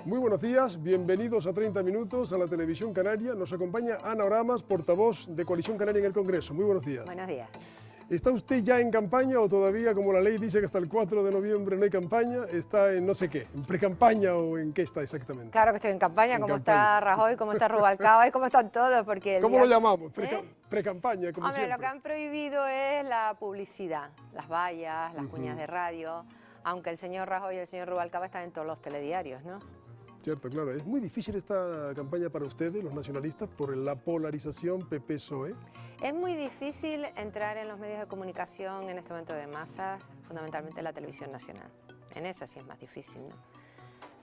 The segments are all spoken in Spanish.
Muy buenos días, bienvenidos a 30 Minutos a la Televisión Canaria. Nos acompaña Ana Oramas, portavoz de Coalición Canaria en el Congreso. Muy buenos días. Buenos días. ¿Está usted ya en campaña o todavía, como la ley dice que hasta el 4 de noviembre no hay campaña, está en no sé qué, en pre-campaña o en qué está exactamente? Claro que estoy en campaña, como está Rajoy, como está Rubalcaba y como están todos, porque... ¿Cómo lo llamamos? Pre-campaña, como Hombre, siempre. lo que han prohibido es la publicidad, las vallas, las cuñas de radio, aunque el señor Rajoy y el señor Rubalcaba están en todos los telediarios, ¿no? Cierto, claro. ¿Es muy difícil esta campaña para ustedes, los nacionalistas, por la polarización PP-PSOE? Es muy difícil entrar en los medios de comunicación en este momento de masa, fundamentalmente la televisión nacional. En esa sí es más difícil, ¿no?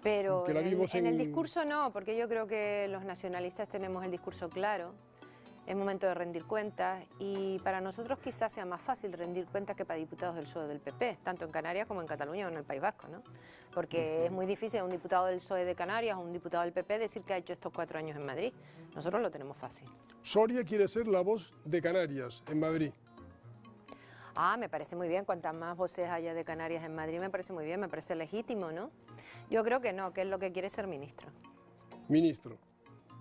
Pero en el discurso no, porque yo creo que los nacionalistas tenemos el discurso claro. Es momento de rendir cuentas y para nosotros quizás sea más fácil rendir cuentas que para diputados del PSOE del PP, tanto en Canarias como en Cataluña o en el País Vasco, ¿no? Porque es muy difícil a un diputado del PSOE de Canarias o un diputado del PP decir que ha hecho estos 4 años en Madrid. Nosotros lo tenemos fácil. Soria quiere ser la voz de Canarias en Madrid. Me parece muy bien, cuantas más voces haya de Canarias en Madrid me parece muy bien, me parece legítimo, ¿no? Yo creo que no, que es lo que quiere ser ministro. Ministro.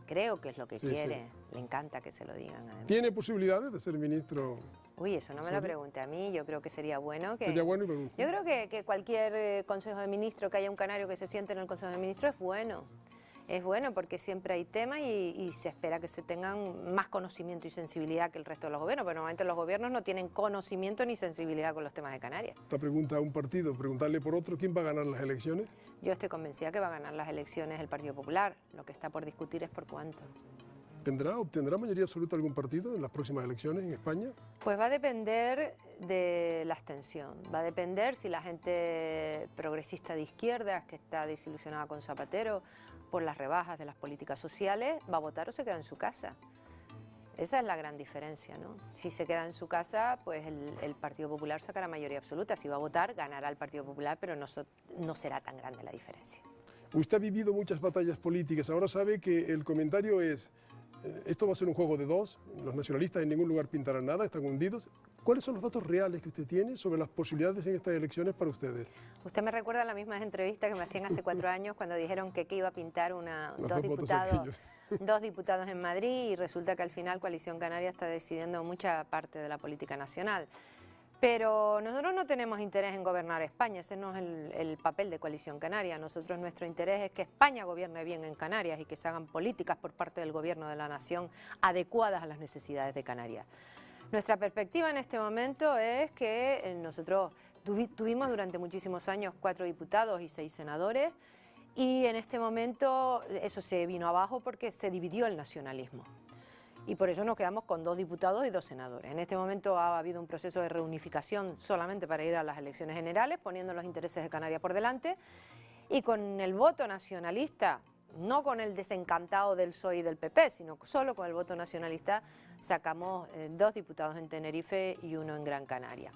Creo que es lo que quiere, sí. Le encanta que se lo digan además. ¿Tiene posibilidades de ser ministro? Uy, eso no me lo pregunte a mí, yo creo que sería bueno que... Sería bueno y me... Yo creo que cualquier consejo de ministro, que haya un canario que se siente en el consejo de ministro es bueno. Es bueno porque siempre hay temas y se espera que se tengan más conocimiento y sensibilidad que el resto de los gobiernos, pero normalmente los gobiernos no tienen conocimiento ni sensibilidad con los temas de Canarias. Esta pregunta a un partido, preguntarle por otro, ¿quién va a ganar las elecciones? Yo estoy convencida que va a ganar las elecciones el Partido Popular, lo que está por discutir es por cuánto. ¿Obtendrá mayoría absoluta algún partido en las próximas elecciones en España? Pues va a depender de la abstención, va a depender si la gente progresista de izquierdas, que está desilusionada con Zapatero por las rebajas de las políticas sociales, va a votar o se queda en su casa. Esa es la gran diferencia, ¿no? Si se queda en su casa, pues el Partido Popular sacará mayoría absoluta. Si va a votar, ganará el Partido Popular, pero no será tan grande la diferencia. Usted ha vivido muchas batallas políticas, ahora sabe que el comentario es... Esto va a ser un juego de dos, los nacionalistas en ningún lugar pintarán nada, están hundidos. ¿Cuáles son los datos reales que usted tiene sobre las posibilidades en estas elecciones para ustedes? Usted me recuerda las mismas entrevistas que me hacían hace 4 años cuando dijeron que iba a pintar dos diputados en Madrid y resulta que al final Coalición Canaria está decidiendo mucha parte de la política nacional. Pero nosotros no tenemos interés en gobernar España, ese no es el papel de Coalición Canaria. Nuestro interés es que España gobierne bien en Canarias y que se hagan políticas por parte del gobierno de la nación adecuadas a las necesidades de Canarias. Nuestra perspectiva en este momento es que nosotros tuvimos durante muchísimos años 4 diputados y 6 senadores y en este momento eso se vino abajo porque se dividió el nacionalismo. Y por eso nos quedamos con 2 diputados y 2 senadores. En este momento ha habido un proceso de reunificación solamente para ir a las elecciones generales, poniendo los intereses de Canarias por delante, y con el voto nacionalista, no con el desencantado del PSOE y del PP, sino solo con el voto nacionalista, sacamos 2 diputados en Tenerife y 1 en Gran Canaria.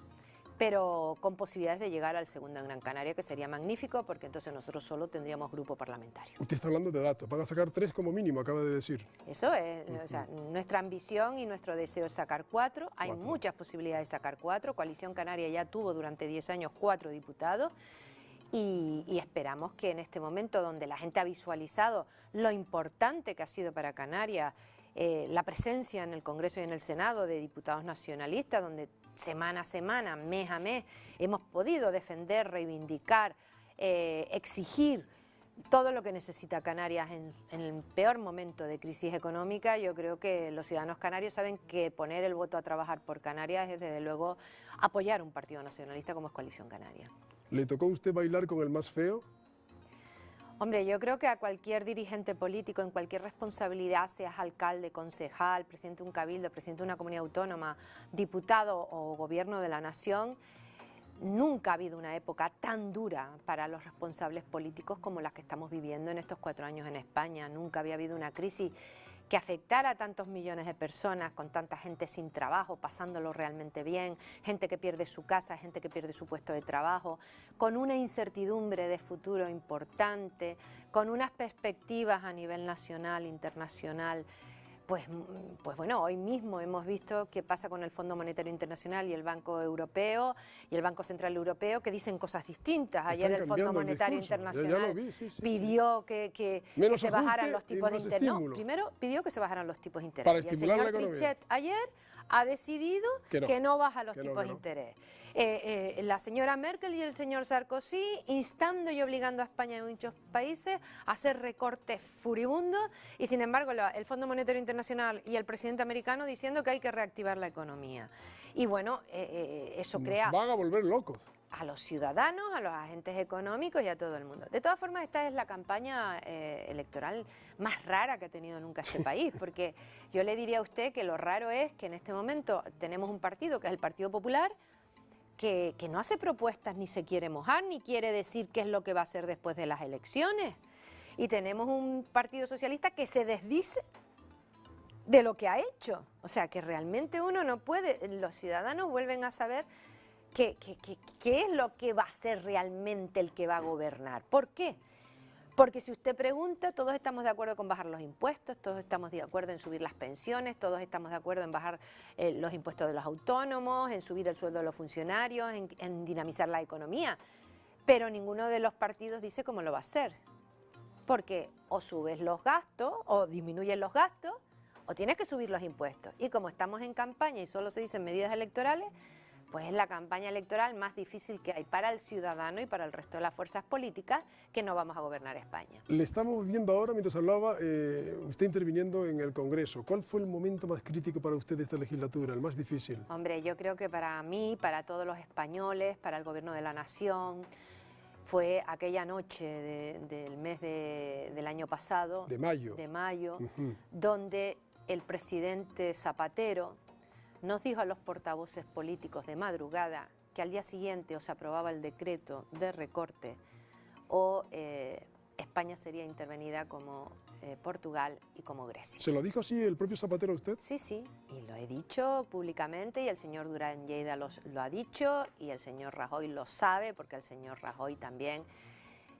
Pero con posibilidades de llegar al segundo en Gran Canaria, que sería magnífico, porque entonces nosotros solo tendríamos grupo parlamentario. Usted está hablando de datos, van a sacar 3 como mínimo, acaba de decir. Eso es, o sea, nuestra ambición y nuestro deseo es sacar 4, hay muchas posibilidades de sacar 4, Coalición Canaria ya tuvo durante 10 años 4 diputados, y esperamos que en este momento donde la gente ha visualizado lo importante que ha sido para Canarias la presencia en el Congreso y en el Senado de diputados nacionalistas, donde semana a semana, mes a mes, hemos podido defender, reivindicar, exigir todo lo que necesita Canarias en el peor momento de crisis económica. Yo creo que los ciudadanos canarios saben que poner el voto a trabajar por Canarias es desde luego apoyar un partido nacionalista como es Coalición Canaria. ¿Le tocó a usted bailar con el más feo? Hombre, yo creo que a cualquier dirigente político, en cualquier responsabilidad, seas alcalde, concejal, presidente de un cabildo, presidente de una comunidad autónoma, diputado o gobierno de la nación, nunca ha habido una época tan dura para los responsables políticos como la que estamos viviendo en estos 4 años en España. Nunca había habido una crisis que afectara a tantos millones de personas, con tanta gente sin trabajo, pasándolo realmente bien, gente que pierde su casa, gente que pierde su puesto de trabajo, con una incertidumbre de futuro importante, con unas perspectivas a nivel nacional, internacional. Pues bueno, hoy mismo hemos visto qué pasa con el Fondo Monetario Internacional y el Banco Europeo y el Banco Central Europeo, que dicen cosas distintas. Ayer el Fondo Monetario Internacional pidió que se bajaran los tipos de interés. No, primero pidió que se bajaran los tipos de interés. Y el señor Trichet ayer ha decidido que no baja los tipos de interés. La señora Merkel y el señor Sarkozy instando y obligando a España y muchos países a hacer recortes furibundos, y sin embargo el Fondo Monetario Internacional y el presidente americano diciendo que hay que reactivar la economía. Y bueno, eso crea... Nos van a volver locos. A los ciudadanos, a los agentes económicos y a todo el mundo. De todas formas, esta es la campaña electoral más rara que ha tenido nunca este país, porque yo le diría a usted que lo raro es que en este momento tenemos un partido, que es el Partido Popular, que no hace propuestas, ni se quiere mojar, ni quiere decir qué es lo que va a hacer después de las elecciones. Y tenemos un Partido Socialista que se desdice de lo que ha hecho. O sea, que realmente uno no puede, los ciudadanos vuelven a saber qué es lo que va a ser realmente el que va a gobernar. ¿Por qué? Porque si usted pregunta, todos estamos de acuerdo con bajar los impuestos, todos estamos de acuerdo en subir las pensiones, todos estamos de acuerdo en bajar los impuestos de los autónomos, en subir el sueldo de los funcionarios, en dinamizar la economía. Pero ninguno de los partidos dice cómo lo va a hacer. Porque o subes los gastos, o disminuyes los gastos, o tienes que subir los impuestos. Y como estamos en campaña y solo se dicen medidas electorales, pues es la campaña electoral más difícil que hay para el ciudadano y para el resto de las fuerzas políticas, que no vamos a gobernar España. Le estamos viendo ahora, mientras hablaba, usted interviniendo en el Congreso. ¿Cuál fue el momento más crítico para usted de esta legislatura, el más difícil? Hombre, yo creo que para mí, para todos los españoles, para el Gobierno de la Nación, fue aquella noche del mes del año pasado, de mayo, donde el presidente Zapatero nos dijo a los portavoces políticos de madrugada que al día siguiente o se aprobaba el decreto de recorte o España sería intervenida como Portugal y como Grecia. ¿Se lo dijo así el propio Zapatero a usted? Sí, sí, y lo he dicho públicamente, y el señor Durán Lleida lo ha dicho, y el señor Rajoy lo sabe, porque el señor Rajoy también,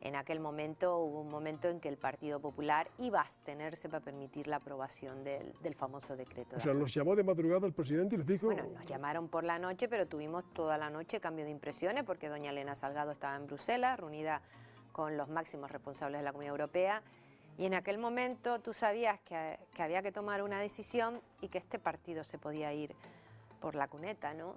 en aquel momento, hubo un momento en que el Partido Popular iba a abstenerse para permitir la aprobación del famoso decreto. O sea, los llamó de madrugada el presidente y les dijo... Bueno, nos llamaron por la noche, pero tuvimos toda la noche cambio de impresiones, porque doña Elena Salgado estaba en Bruselas, reunida con los máximos responsables de la Comunidad Europea, y en aquel momento tú sabías que había que tomar una decisión y que este partido se podía ir por la cuneta, ¿no?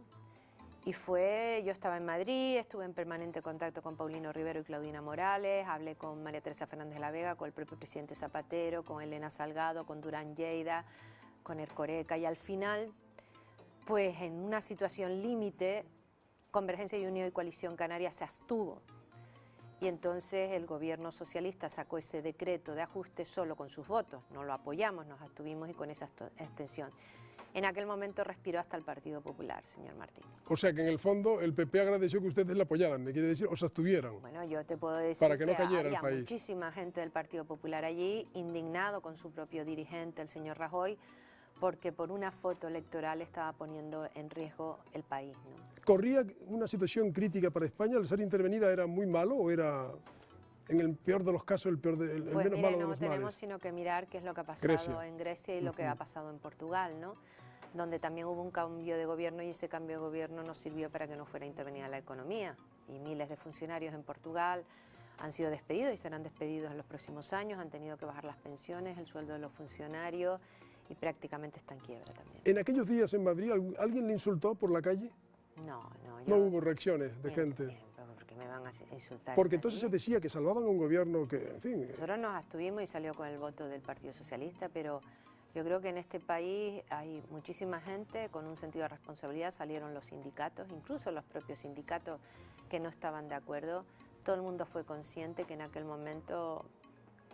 Y yo estaba en Madrid, estuve en permanente contacto con Paulino Rivero y Claudina Morales, hablé con María Teresa Fernández de la Vega, con el propio presidente Zapatero, con Elena Salgado, con Durán Lleida, con Ercoreca, y al final, pues en una situación límite, Convergencia y Unión y Coalición Canaria se abstuvo. Y entonces el gobierno socialista sacó ese decreto de ajuste solo con sus votos. No lo apoyamos, nos abstuvimos y con esa extensión. En aquel momento respiró hasta el Partido Popular, señor Martín. O sea que en el fondo el PP agradeció que ustedes le apoyaran, me quiere decir, o se abstuvieran. Bueno, yo te puedo decir para que no cayera el país. Muchísima gente del Partido Popular allí, indignado con su propio dirigente, el señor Rajoy, porque por una foto electoral estaba poniendo en riesgo el país, ¿no? ¿Corría una situación crítica para España? ¿Al ser intervenida era muy malo o era, en el peor de los casos, el menos malo de los males? No tenemos sino que mirar qué es lo que ha pasado en Grecia y lo que ha pasado en Portugal, ¿no? Donde también hubo un cambio de gobierno, y ese cambio de gobierno nos sirvió para que no fuera intervenida la economía. Y miles de funcionarios en Portugal han sido despedidos y serán despedidos en los próximos años, han tenido que bajar las pensiones, el sueldo de los funcionarios, y prácticamente está en quiebra también. ¿En aquellos días en Madrid alguien le insultó por la calle? No. No hubo reacciones de gente. Porque me van a insultar. Porque entonces se decía que salvaban a un gobierno que, en fin... Nosotros nos abstuvimos y salió con el voto del Partido Socialista, pero yo creo que en este país hay muchísima gente con un sentido de responsabilidad. Salieron los sindicatos, incluso los propios sindicatos que no estaban de acuerdo. Todo el mundo fue consciente que en aquel momento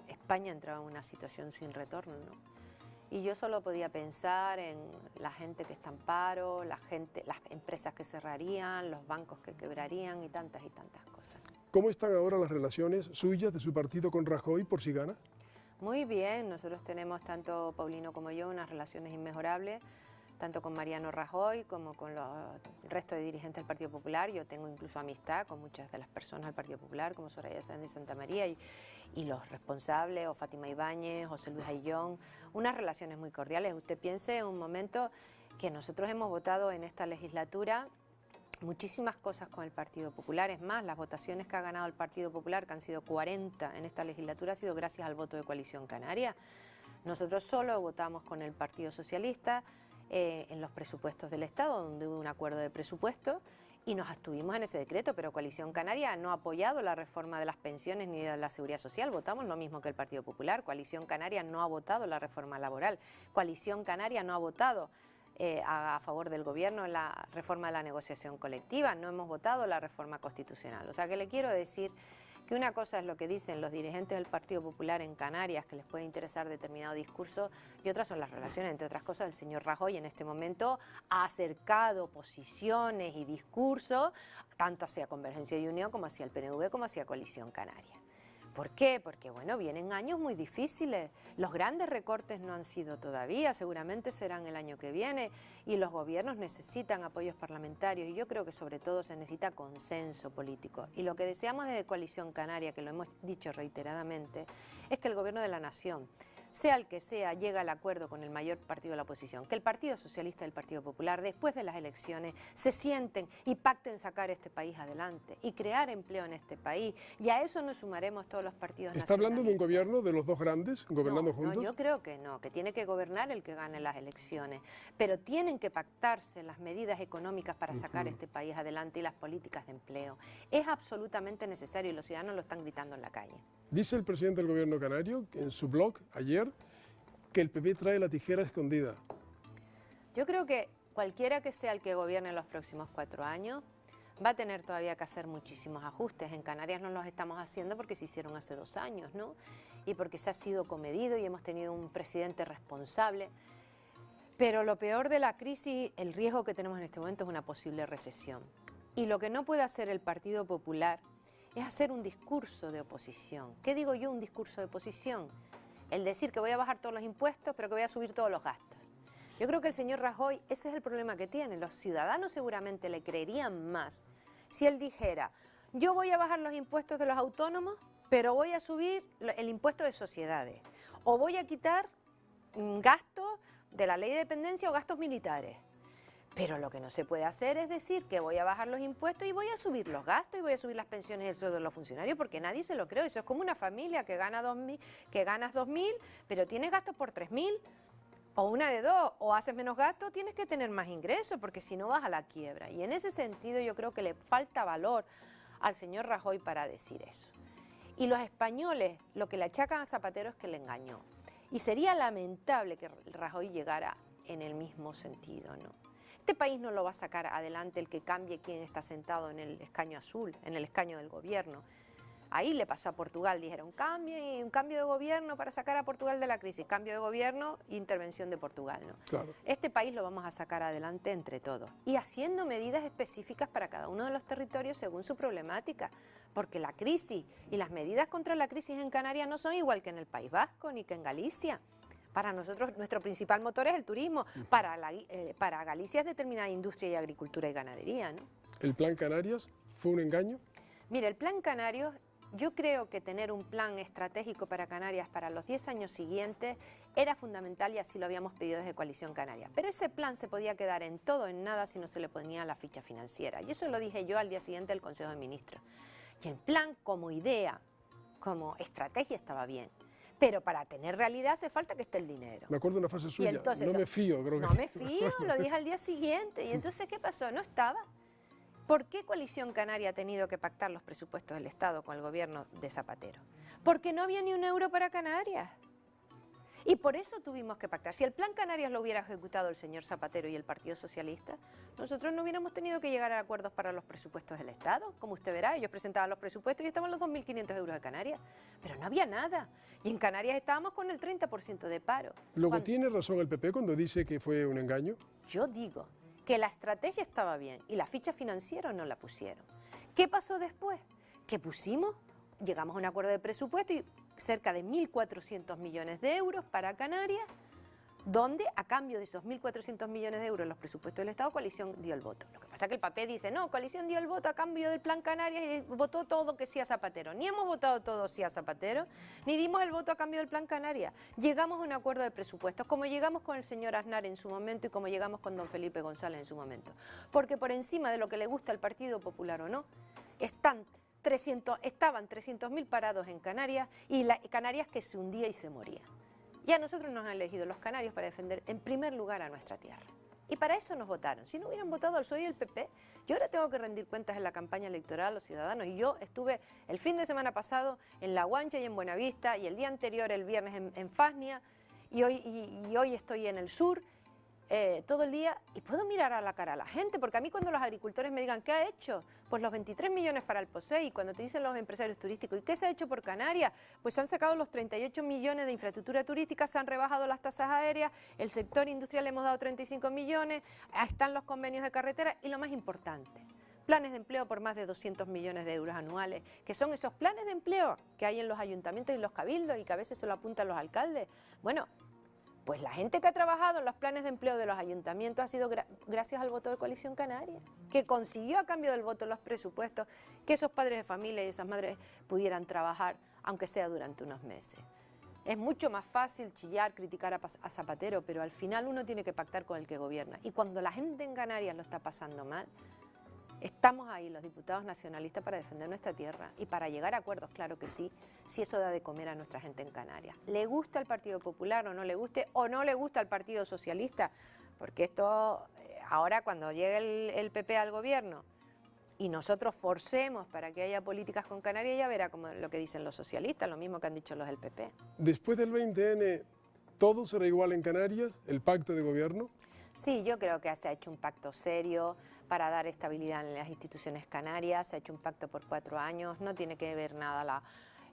España entraba en una situación sin retorno, ¿no? Y yo solo podía pensar en la gente que está en paro, las empresas que cerrarían, los bancos que quebrarían y tantas cosas. ¿Cómo están ahora las relaciones suyas, de su partido, con Rajoy, por si gana? Muy bien, nosotros tenemos, tanto Paulino como yo, unas relaciones inmejorables, tanto con Mariano Rajoy como con el resto de dirigentes del Partido Popular. Yo tengo incluso amistad con muchas de las personas del Partido Popular, como Soraya Sáenz de Santa María y los responsables, o Fátima Ibáñez, José Luis Ayllón, unas relaciones muy cordiales. Usted piense un momento que nosotros hemos votado en esta legislatura muchísimas cosas con el Partido Popular. Es más, las votaciones que ha ganado el Partido Popular, que han sido 40 en esta legislatura, ha sido gracias al voto de Coalición Canaria. Nosotros solo votamos con el Partido Socialista en los presupuestos del Estado, donde hubo un acuerdo de presupuesto, y nos abstuvimos en ese decreto, pero Coalición Canaria no ha apoyado la reforma de las pensiones ni de la seguridad social. Votamos lo mismo que el Partido Popular. Coalición Canaria no ha votado la reforma laboral. Coalición Canaria no ha votado a favor del gobierno en la reforma de la negociación colectiva. No hemos votado la reforma constitucional. O sea que le quiero decir que una cosa es lo que dicen los dirigentes del Partido Popular en Canarias, que les puede interesar determinado discurso, y otras son las relaciones. Entre otras cosas, el señor Rajoy en este momento ha acercado posiciones y discursos tanto hacia Convergencia y Unión como hacia el PNV como hacia Coalición Canaria. ¿Por qué? Porque, bueno, vienen años muy difíciles. Los grandes recortes no han sido todavía, seguramente serán el año que viene, y los gobiernos necesitan apoyos parlamentarios, y yo creo que sobre todo se necesita consenso político. Y lo que deseamos desde Coalición Canaria, que lo hemos dicho reiteradamente, es que el gobierno de la nación, sea el que sea, llegue al acuerdo con el mayor partido de la oposición, que el Partido Socialista y el Partido Popular, después de las elecciones, se sienten y pacten sacar este país adelante y crear empleo en este país. Y a eso nos sumaremos todos los partidos ¿Está hablando de un gobierno de los dos grandes, gobernando juntos? No, yo creo que no, que tiene que gobernar el que gane las elecciones, pero tienen que pactarse las medidas económicas para sacar este país adelante y las políticas de empleo. Es absolutamente necesario y los ciudadanos lo están gritando en la calle. Dice el presidente del gobierno canario en su blog ayer que el PP trae la tijera escondida. Yo creo que cualquiera que sea el que gobierne los próximos 4 años va a tener todavía que hacer muchísimos ajustes. En Canarias no los estamos haciendo porque se hicieron hace 2 años, ¿no? Y porque se ha sido comedido y hemos tenido un presidente responsable. Pero lo peor de la crisis, el riesgo que tenemos en este momento es una posible recesión. Y lo que no puede hacer el Partido Popular es hacer un discurso de oposición. ¿Qué digo yo, un discurso de oposición? El decir que voy a bajar todos los impuestos, pero que voy a subir todos los gastos. Yo creo que el señor Rajoy, ese es el problema que tiene. Los ciudadanos seguramente le creerían más si él dijera: yo voy a bajar los impuestos de los autónomos, pero voy a subir el impuesto de sociedades. O voy a quitar gastos de la ley de dependencia o gastos militares. Pero lo que no se puede hacer es decir que voy a bajar los impuestos y voy a subir los gastos y voy a subir las pensiones y el sueldo de los funcionarios, porque nadie se lo cree. Eso es como una familia que ganas 2.000, pero tienes gastos por 3.000. O una de dos, o haces menos gastos, tienes que tener más ingresos, porque si no vas a la quiebra. Y en ese sentido yo creo que le falta valor al señor Rajoy para decir eso. Y los españoles lo que le achacan a Zapatero es que le engañó. Y sería lamentable que Rajoy llegara en el mismo sentido, ¿no? Este país no lo va a sacar adelante el que cambie quién está sentado en el escaño azul, en el escaño del gobierno. Ahí le pasó a Portugal, dijeron un cambio de gobierno para sacar a Portugal de la crisis, cambio de gobierno, intervención de Portugal, ¿no? Claro. Este país lo vamos a sacar adelante entre todos y haciendo medidas específicas para cada uno de los territorios según su problemática, porque la crisis y las medidas contra la crisis en Canarias no son igual que en el País Vasco ni que en Galicia. Para nosotros, nuestro principal motor es el turismo. Para Galicia es determinada industria y agricultura y ganadería, ¿no? ¿El Plan Canarias fue un engaño? Mire, el Plan Canarios, yo creo que tener un plan estratégico para Canarias para los 10 años siguientes era fundamental y así lo habíamos pedido desde Coalición Canaria. Pero ese plan se podía quedar en todo, en nada, si no se le ponía la ficha financiera. Y eso lo dije yo al día siguiente del Consejo de Ministros. Y el plan como idea, como estrategia estaba bien. Pero para tener realidad hace falta que esté el dinero. Me acuerdo de una frase suya, entonces, no me fío, creo que... No me fío, lo dije al día siguiente. Y entonces, ¿qué pasó? No estaba. ¿Por qué Coalición Canaria ha tenido que pactar los presupuestos del Estado con el gobierno de Zapatero? Porque no había ni un euro para Canarias. Y por eso tuvimos que pactar. Si el Plan Canarias lo hubiera ejecutado el señor Zapatero y el Partido Socialista, nosotros no hubiéramos tenido que llegar a acuerdos para los presupuestos del Estado. Como usted verá, ellos presentaban los presupuestos y estaban los 2.500 euros de Canarias. Pero no había nada. Y en Canarias estábamos con el 30% de paro. Luego, ¿tiene razón el PP cuando dice que fue un engaño? Yo digo que la estrategia estaba bien y la ficha financiera no la pusieron. ¿Qué pasó después? Que llegamos a un acuerdo de presupuesto y cerca de 1.400 millones de euros para Canarias, donde a cambio de esos 1.400 millones de euros en los presupuestos del Estado, Coalición dio el voto. Lo que pasa es que el papel dice, no, Coalición dio el voto a cambio del Plan Canarias y votó todo que sí a Zapatero. Ni hemos votado todo sí a Zapatero, ni dimos el voto a cambio del Plan Canarias. Llegamos a un acuerdo de presupuestos, como llegamos con el señor Aznar en su momento y como llegamos con don Felipe González en su momento. Porque por encima de lo que le gusta al Partido Popular o no, estaban 300.000 parados en Canarias y Canarias que se hundía y se moría. Y a nosotros nos han elegido los canarios para defender en primer lugar a nuestra tierra. Y para eso nos votaron. Si no hubieran votado al PSOE y el PP, yo ahora tengo que rendir cuentas en la campaña electoral a los ciudadanos. Y yo estuve el fin de semana pasado en La Guancha y en Buenavista, y el día anterior, el viernes, en Fasnia, y hoy estoy en el sur, todo el día, y puedo mirar a la cara a la gente, porque a mí cuando los agricultores me digan, ¿qué ha hecho? Pues los 23 millones para el POSEI, y cuando te dicen los empresarios turísticos, ¿y qué se ha hecho por Canarias? Pues se han sacado los 38 millones de infraestructura turística, se han rebajado las tasas aéreas, el sector industrial le hemos dado 35 millones, están los convenios de carretera, y lo más importante, planes de empleo por más de 200 millones de euros anuales, que son esos planes de empleo que hay en los ayuntamientos y los cabildos, y que a veces se lo apuntan los alcaldes. Bueno, pues la gente que ha trabajado en los planes de empleo de los ayuntamientos ha sido gracias al voto de Coalición Canaria, que consiguió a cambio del voto en los presupuestos que esos padres de familia y esas madres pudieran trabajar, aunque sea durante unos meses. Es mucho más fácil chillar, criticar a Zapatero, pero al final uno tiene que pactar con el que gobierna. Y cuando la gente en Canarias lo está pasando mal, estamos ahí los diputados nacionalistas para defender nuestra tierra y para llegar a acuerdos, claro que sí, si eso da de comer a nuestra gente en Canarias. ¿Le gusta el Partido Popular o no le guste? ¿O no le gusta el Partido Socialista? Porque esto, ahora cuando llegue el PP al gobierno y nosotros forcemos para que haya políticas con Canarias, ya verá como lo que dicen los socialistas, lo mismo que han dicho los del PP. Después del 20N, ¿todo será igual en Canarias? ¿El pacto de gobierno? Sí, yo creo que se ha hecho un pacto serio para dar estabilidad en las instituciones canarias, se ha hecho un pacto por 4 años, no tiene que ver nada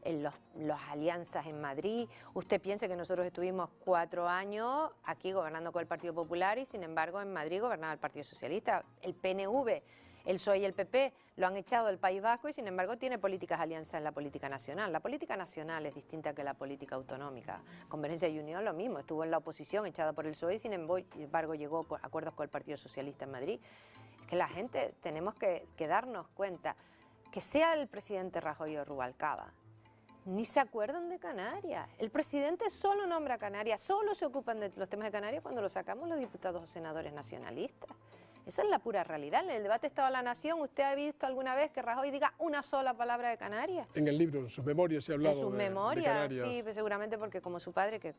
en las alianzas en Madrid. Usted piense que nosotros estuvimos 4 años aquí gobernando con el Partido Popular y sin embargo en Madrid gobernaba el Partido Socialista. El PNV, el PSOE y el PP lo han echado del País Vasco y sin embargo tiene políticas de alianza en la política nacional. La política nacional es distinta que la política autonómica. Convergencia y Unión lo mismo, estuvo en la oposición echada por el PSOE y sin embargo llegó a acuerdos con el Partido Socialista en Madrid. Es que la gente tenemos que darnos cuenta que sea el presidente Rajoy o Rubalcaba, ni se acuerdan de Canarias. El presidente solo nombra a Canarias, solo se ocupan de los temas de Canarias cuando lo sacamos los diputados o senadores nacionalistas. Esa es la pura realidad. En el debate Estado de la Nación, ¿usted ha visto alguna vez que Rajoy diga una sola palabra de Canarias? En el libro, en sus memorias se ha hablado de sus de memorias, Canarias. Sí, pues seguramente porque como su padre, que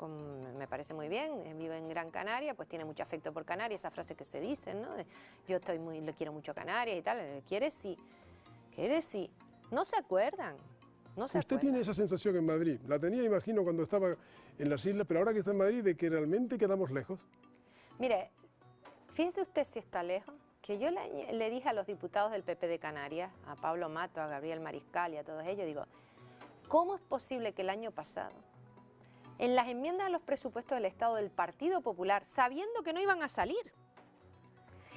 me parece muy bien, vive en Gran Canaria, pues tiene mucho afecto por Canarias, esa frase que se dice, ¿no? Yo le quiero mucho a Canarias y tal, quiere sí. No se acuerdan. Usted tiene esa sensación en Madrid, la tenía, imagino, cuando estaba en las islas, pero ahora que está en Madrid, de que realmente quedamos lejos. Mire, fíjese usted si está lejos, que yo le dije a los diputados del PP de Canarias, a Pablo Mato, a Gabriel Mariscal y a todos ellos, digo, ¿cómo es posible que el año pasado, en las enmiendas a los presupuestos del Estado del Partido Popular, sabiendo que no iban a salir,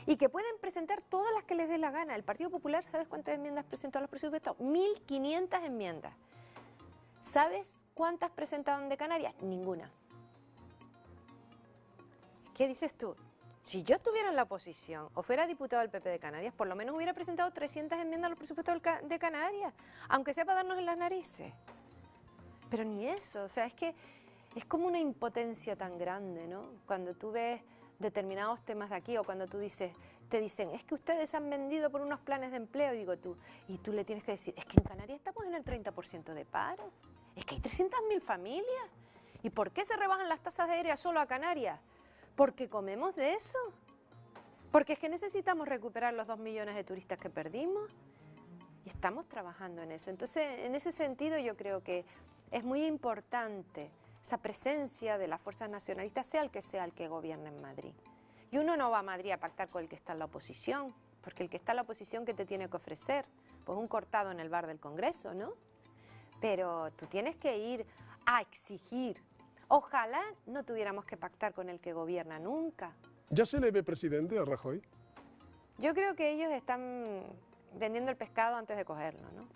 y que pueden presentar todas las que les dé la gana? El Partido Popular, ¿sabes cuántas enmiendas presentó a los presupuestos? 1.500 enmiendas. ¿Sabes cuántas presentaron de Canarias? Ninguna. ¿Qué dices tú? Si yo estuviera en la oposición o fuera diputado del PP de Canarias, por lo menos hubiera presentado 300 enmiendas a los presupuestos de Canarias, aunque sea para darnos en las narices. Pero ni eso, o sea, es que es como una impotencia tan grande, ¿no? Cuando tú ves determinados temas de aquí o cuando te dicen, es que ustedes han vendido por unos planes de empleo, y tú le tienes que decir, es que en Canarias estamos en el 30% de paro, es que hay 300.000 familias. ¿Y por qué se rebajan las tasas aéreas solo a Canarias? Porque comemos de eso, porque es que necesitamos recuperar los 2 millones de turistas que perdimos y estamos trabajando en eso. Entonces, en ese sentido yo creo que es muy importante esa presencia de las fuerzas nacionalistas, sea el que gobierne en Madrid. Y uno no va a Madrid a pactar con el que está en la oposición, porque el que está en la oposición, ¿qué te tiene que ofrecer? Pues un cortado en el bar del Congreso, ¿no? Pero tú tienes que ir a exigir. Ojalá no tuviéramos que pactar con el que gobierna nunca. ¿Ya se le ve presidente a Rajoy? Yo creo que ellos están vendiendo el pescado antes de cogerlo, ¿no?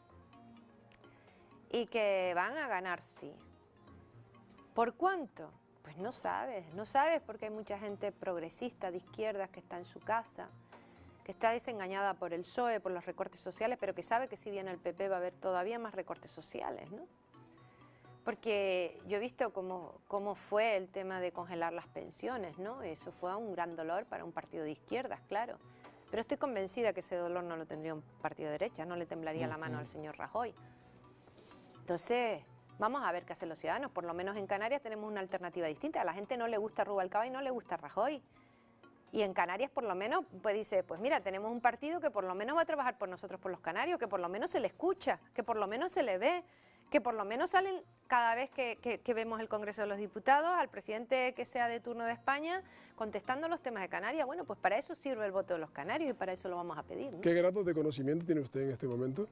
y que van a ganar sí. ¿Por cuánto? Pues no sabes porque hay mucha gente progresista de izquierdas que está en su casa, que está desengañada por el PSOE, por los recortes sociales, pero que sabe que si viene el PP va a haber todavía más recortes sociales, ¿no? Porque yo he visto cómo fue el tema de congelar las pensiones, ¿no? Eso fue un gran dolor para un partido de izquierdas, claro. Pero estoy convencida que ese dolor no lo tendría un partido de derecha, no le temblaría la mano al señor Rajoy. Entonces, vamos a ver qué hacen los ciudadanos. Por lo menos en Canarias tenemos una alternativa distinta. A la gente no le gusta Rubalcaba y no le gusta Rajoy. Y en Canarias por lo menos pues dice, pues mira, tenemos un partido que por lo menos va a trabajar por nosotros, por los canarios, que por lo menos se le escucha, que por lo menos se le ve, que por lo menos salen cada vez que vemos el Congreso de los Diputados al presidente que sea de turno de España contestando los temas de Canarias. Bueno, pues para eso sirve el voto de los canarios y para eso lo vamos a pedir, ¿no? ¿Qué grado de conocimiento tiene usted en este momento?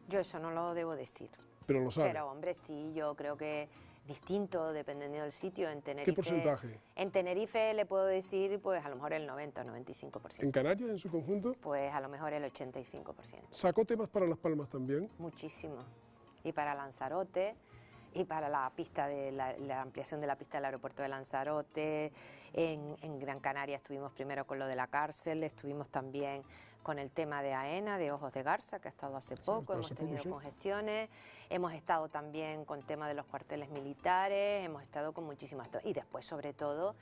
Yo eso no lo debo decir. Pero lo sabe. Pero hombre, sí, yo creo que distinto dependiendo del sitio. En Tenerife, ¿Qué porcentaje? En Tenerife le puedo decir pues a lo mejor el 90 o 95%. ¿En Canarias en su conjunto? Pues a lo mejor el 85%. ¿Sacó temas para Las Palmas también? Muchísimo. Y para Lanzarote, y para la pista de la ampliación de la pista del aeropuerto de Lanzarote. En Gran Canaria estuvimos primero con lo de la cárcel, estuvimos también con el tema de AENA, de Ojos de Garza, que ha estado hace poco, hemos tenido congestiones, hemos estado también con el tema de los cuarteles militares, hemos estado con muchísimas... Y después, sobre todo,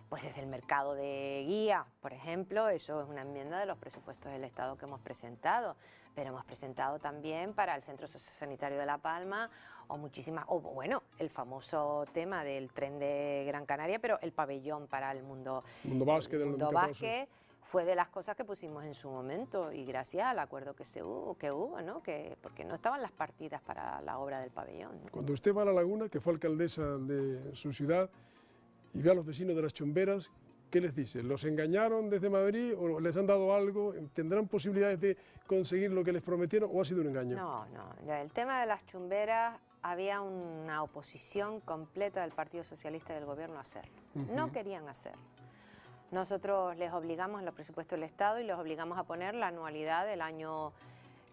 pues desde el mercado de guía, por ejemplo, eso es una enmienda de los presupuestos del Estado que hemos presentado, pero hemos presentado también para el Centro Sociosanitario de La Palma o muchísimas, o bueno, el famoso tema del tren de Gran Canaria, pero el pabellón para el mundo básquet del 2014. Fue de las cosas que pusimos en su momento y gracias al acuerdo que hubo, ¿no? Porque no estaban las partidas para la obra del pabellón, ¿no? Cuando usted va a La Laguna, que fue alcaldesa de su ciudad, y ve a los vecinos de Las Chumberas, ¿qué les dice? ¿Los engañaron desde Madrid o les han dado algo? ¿Tendrán posibilidades de conseguir lo que les prometieron o ha sido un engaño? No, ya el tema de Las Chumberas había una oposición completa del Partido Socialista y del Gobierno a hacerlo. No querían hacerlo. Nosotros les obligamos en los presupuestos del Estado y les obligamos a poner la anualidad del año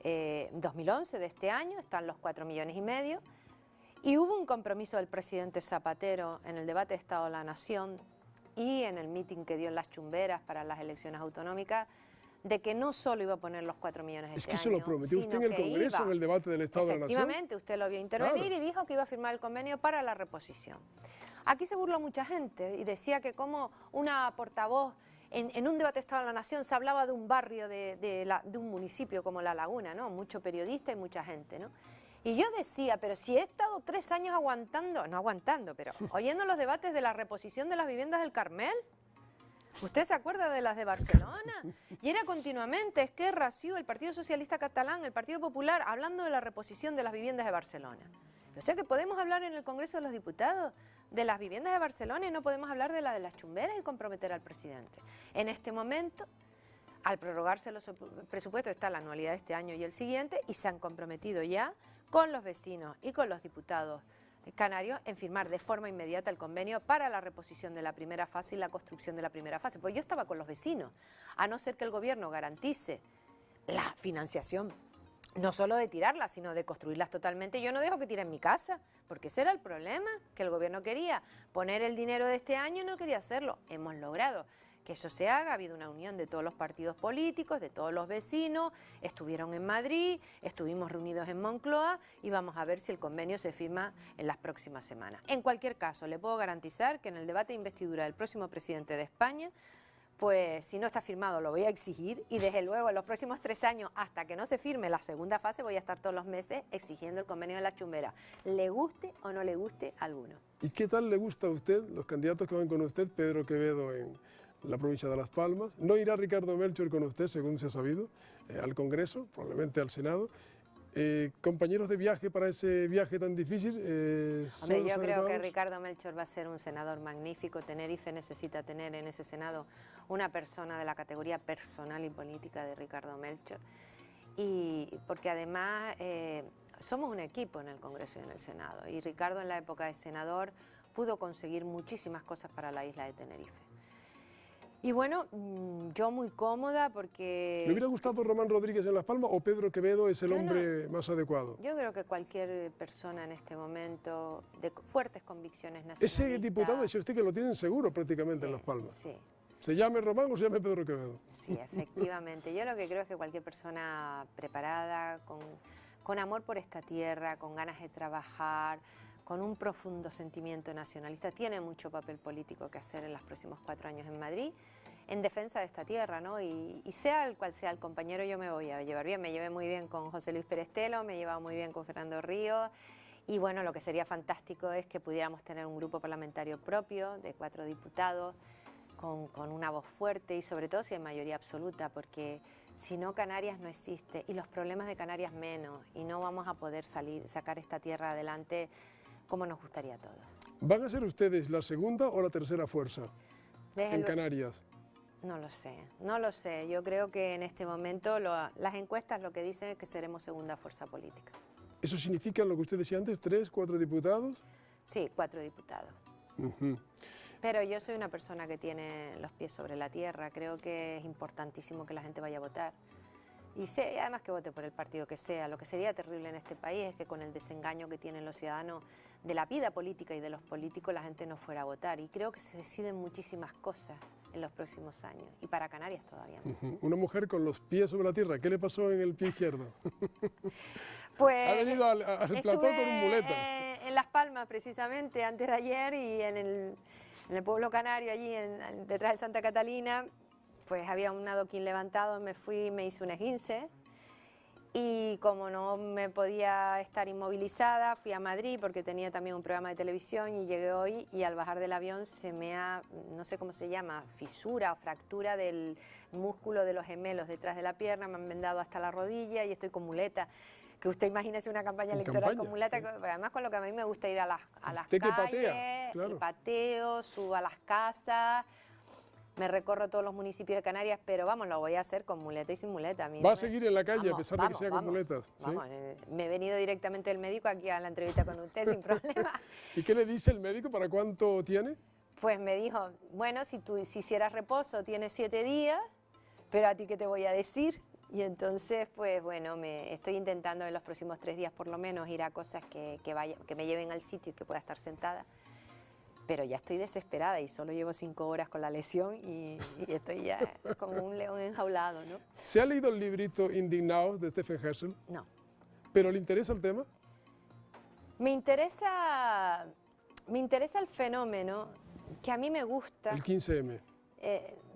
2011, de este año, están los 4,5 millones. Y hubo un compromiso del presidente Zapatero en el debate de Estado de la Nación y en el mitin que dio en Las Chumberas para las elecciones autonómicas, de que no solo iba a poner los 4 millones este año, se lo prometió usted en el Congreso, en el debate del Estado de la Nación. Efectivamente, usted lo vio intervenir y dijo que iba a firmar el convenio para la reposición. Aquí se burló mucha gente y decía que como una portavoz en un debate de Estado de la Nación se hablaba de un barrio, de un municipio como La Laguna, ¿no? Mucho periodista y mucha gente, ¿no? Y yo decía, pero si he estado 3 años aguantando, no aguantando, pero oyendo los debates de la reposición de las viviendas del Carmel. ¿Usted se acuerda de las de Barcelona? Y era continuamente Esquerra, CiU, el Partido Socialista Catalán, el Partido Popular, hablando de la reposición de las viviendas de Barcelona. O sea que podemos hablar en el Congreso de los Diputados de las viviendas de Barcelona y no podemos hablar de la de Las Chumberas y comprometer al presidente. En este momento, al prorrogarse los presupuestos, está la anualidad de este año y el siguiente, y se han comprometido ya con los vecinos y con los diputados canarios en firmar de forma inmediata el convenio para la reposición de la primera fase y la construcción de la primera fase. Pues yo estaba con los vecinos, a no ser que el gobierno garantice la financiación, no solo de tirarlas, sino de construirlas totalmente. Yo no dejo que tiren mi casa, porque ese era el problema, que el gobierno quería poner el dinero de este año y no quería hacerlo. Hemos logrado que eso se haga, ha habido una unión de todos los partidos políticos, de todos los vecinos, estuvieron en Madrid, estuvimos reunidos en Moncloa y vamos a ver si el convenio se firma en las próximas semanas. En cualquier caso, le puedo garantizar que en el debate de investidura del próximo presidente de España, pues si no está firmado lo voy a exigir y desde luego en los próximos 3 años, hasta que no se firme la segunda fase, voy a estar todos los meses exigiendo el convenio de Las Chumberas, le guste o no le guste a alguno. ¿Y qué tal le gusta a usted, los candidatos que van con usted, Pedro Quevedo en la provincia de Las Palmas? No irá Ricardo Melchor con usted, según se ha sabido, al Congreso, probablemente al Senado. ¿Compañeros de viaje para ese viaje tan difícil? Hombre, yo creo que Ricardo Melchor va a ser un senador magnífico. Tenerife necesita tener en ese Senado una persona de la categoría personal y política de Ricardo Melchor. Y porque además somos un equipo en el Congreso y en el Senado. Y Ricardo en la época de senador pudo conseguir muchísimas cosas para la isla de Tenerife. Y bueno, yo muy cómoda porque... ¿Le hubiera gustado Román Rodríguez en Las Palmas o Pedro Quevedo es el Yo hombre más adecuado? Yo creo que cualquier persona en este momento de fuertes convicciones nacionalistas... Ese diputado, decía usted que lo tienen seguro prácticamente en Las Palmas. Sí. ¿Se llame Román o se llame Pedro Quevedo? Sí, efectivamente. Yo lo que creo es que cualquier persona preparada, con amor por esta tierra, con ganas de trabajar, con un profundo sentimiento nacionalista, tiene mucho papel político que hacer en los próximos 4 años en Madrid, en defensa de esta tierra, ¿no? Y sea el cual sea el compañero, yo me voy a llevar bien. Me llevé muy bien con José Luis Perestelo, me he llevado muy bien con Fernando Ríos, y bueno, lo que sería fantástico es que pudiéramos tener un grupo parlamentario propio de 4 diputados, con una voz fuerte y sobre todo si hay mayoría absoluta, porque si no Canarias no existe y los problemas de Canarias menos, y no vamos a poder sacar esta tierra adelante como nos gustaría a todos. ¿Van a ser ustedes la segunda o la tercera fuerza en Canarias? No lo sé, no lo sé. Yo creo que en este momento las encuestas lo que dicen es que seremos segunda fuerza política. ¿Eso significa lo que usted decía antes, 3, 4 diputados? Sí, 4 diputados. Pero yo soy una persona que tiene los pies sobre la tierra. Creo que es importantísimo que la gente vaya a votar. Y además que vote por el partido que sea. Lo que sería terrible en este país es que con el desengaño que tienen los ciudadanos de la vida política y de los políticos, la gente no fuera a votar. Y creo que se deciden muchísimas cosas en los próximos años. Y para Canarias todavía no. Una mujer con los pies sobre la tierra. ¿Qué le pasó en el pie izquierdo? Pues ha venido al plató con un muleta. En Las Palmas, precisamente, antes de ayer, y en el pueblo canario, allí detrás de Santa Catalina, pues había un adoquín levantado, me fui, me hice un esguince, y como no me podía estar inmovilizada, fui a Madrid porque tenía también un programa de televisión, y llegué hoy, y al bajar del avión se me no sé cómo se llama, fisura o fractura del músculo de los gemelos detrás de la pierna, me han vendado hasta la rodilla y estoy con muleta. Que usted imagínese una campaña electoral con muleta, sí. Además con lo que a mí me gusta ir a las calles, patea, claro. Pateo, subo a las casas, me recorro todos los municipios de Canarias, pero vamos, lo voy a hacer con muleta y sin muleta. ¿Va a seguir en la calle a pesar de que sea con muletas? ¿Sí? Vamos, me he venido directamente del médico aquí a la entrevista con usted sin problema. ¿Y qué le dice el médico? ¿Para cuánto tiene? Pues me dijo, bueno, si hicieras reposo tienes 7 días, pero a ti qué te voy a decir. Y entonces, pues bueno, estoy intentando en los próximos 3 días por lo menos ir a cosas que me lleven al sitio y que pueda estar sentada. Pero ya estoy desesperada y solo llevo 5 horas con la lesión y estoy ya como un león enjaulado, ¿no? ¿Se ha leído el librito Indignados de Stephen Hessel? No. ¿Pero le interesa el tema? Me interesa el fenómeno que a mí me gusta. El 15M.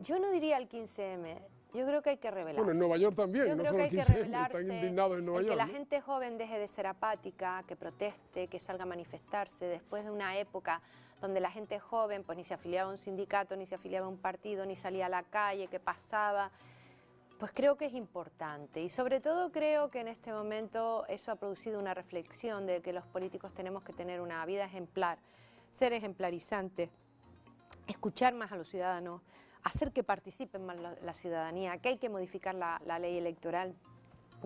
Yo no diría el 15M. Yo creo que hay que rebelarse. Bueno, en Nueva York también, yo no creo solo que hay 15M, que rebelarse, están indignados en Nueva York. Que la ¿no? gente joven deje de ser apática, que proteste, que salga a manifestarse después de una época donde la gente joven pues ni se afiliaba a un sindicato, ni se afiliaba a un partido, ni salía a la calle, que pasaba. Pues creo que es importante y sobre todo creo que en este momento eso ha producido una reflexión de que los políticos tenemos que tener una vida ejemplar, ser ejemplarizantes, escuchar más a los ciudadanos, hacer que participen más la ciudadanía, que hay que modificar la ley electoral.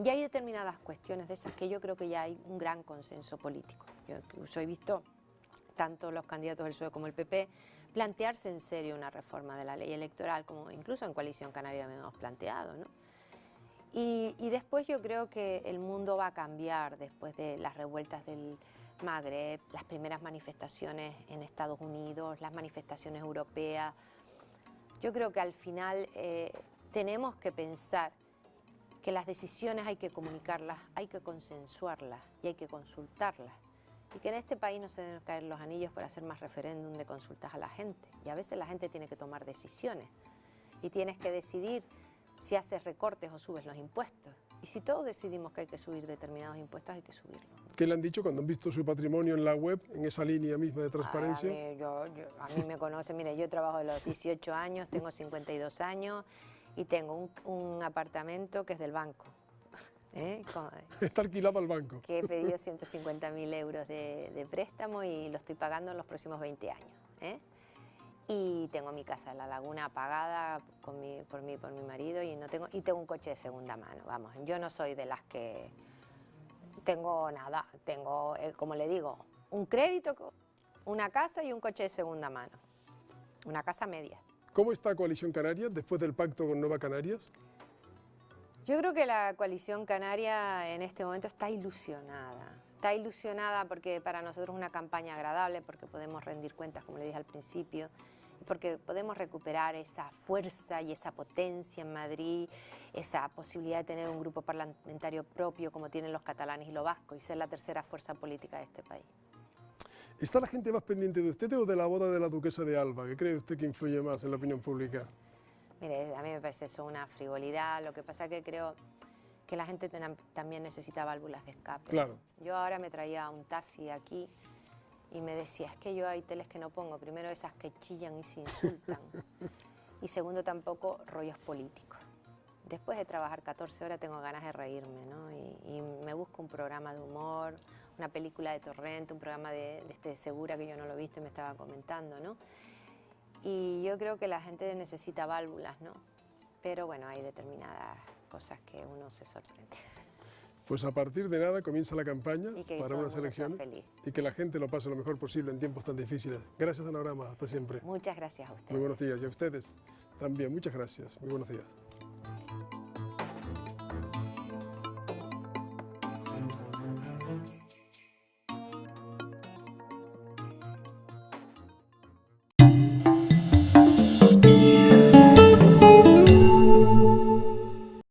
Y hay determinadas cuestiones de esas que yo creo que ya hay un gran consenso político. Yo incluso he visto tanto los candidatos del PSOE como el PP plantearse en serio una reforma de la ley electoral, como incluso en Coalición Canaria hemos planteado, ¿no? Y después yo creo que el mundo va a cambiar después de las revueltas del Magreb, las primeras manifestaciones en Estados Unidos, las manifestaciones europeas. Yo creo que al final tenemos que pensar que las decisiones hay que comunicarlas, hay que consensuarlas y hay que consultarlas. Y que en este país no se deben caer los anillos para hacer más referéndum de consultas a la gente. Y a veces la gente tiene que tomar decisiones y tienes que decidir si haces recortes o subes los impuestos. Y si todos decidimos que hay que subir determinados impuestos, hay que subirlos. ¿Qué le han dicho cuando han visto su patrimonio en la web, en esa línea misma de transparencia? A mí me conocen, mire, yo trabajo de los 18 años, tengo 52 años y tengo un apartamento que es del banco. Está alquilado al banco. Que he pedido 150.000 euros de préstamo y lo estoy pagando en los próximos 20 años. Y tengo mi casa en La Laguna pagada por mi marido y tengo un coche de segunda mano. Vamos, yo no soy de las que tengo nada. Tengo, como le digo, un crédito, una casa y un coche de segunda mano. Una casa media, ¿Cómo está Coalición Canaria después del pacto con Nueva Canarias? Yo creo que la coalición canaria en este momento está ilusionada. Está ilusionada porque para nosotros es una campaña agradable, porque podemos rendir cuentas, como le dije al principio, porque podemos recuperar esa fuerza y esa potencia en Madrid, esa posibilidad de tener un grupo parlamentario propio como tienen los catalanes y los vascos y ser la tercera fuerza política de este país. ¿Está la gente más pendiente de usted o de la boda de la duquesa de Alba? ¿Qué cree usted que influye más en la opinión pública? Mire, a mí me parece eso una frivolidad, lo que pasa es que creo que la gente también necesita válvulas de escape. Claro. Yo ahora me traía un taxi aquí y me decía, es que yo hay teles que no pongo, primero esas que chillan y se insultan, y segundo tampoco rollos políticos. Después de trabajar 14 horas tengo ganas de reírme, ¿no? Y me busco un programa de humor, una película de Torrente, un programa de Segura, que yo no lo he visto y me estaba comentando, ¿no? Y yo creo que la gente necesita válvulas, ¿no? Pero bueno, hay determinadas cosas que uno se sorprende. Pues a partir de nada comienza la campaña para unas sea elecciones feliz. y que la gente lo pase lo mejor posible en tiempos tan difíciles. Gracias, Anagrama. Hasta siempre. Muchas gracias a ustedes. Muy buenos días. Y a ustedes también. Muchas gracias. Muy buenos días.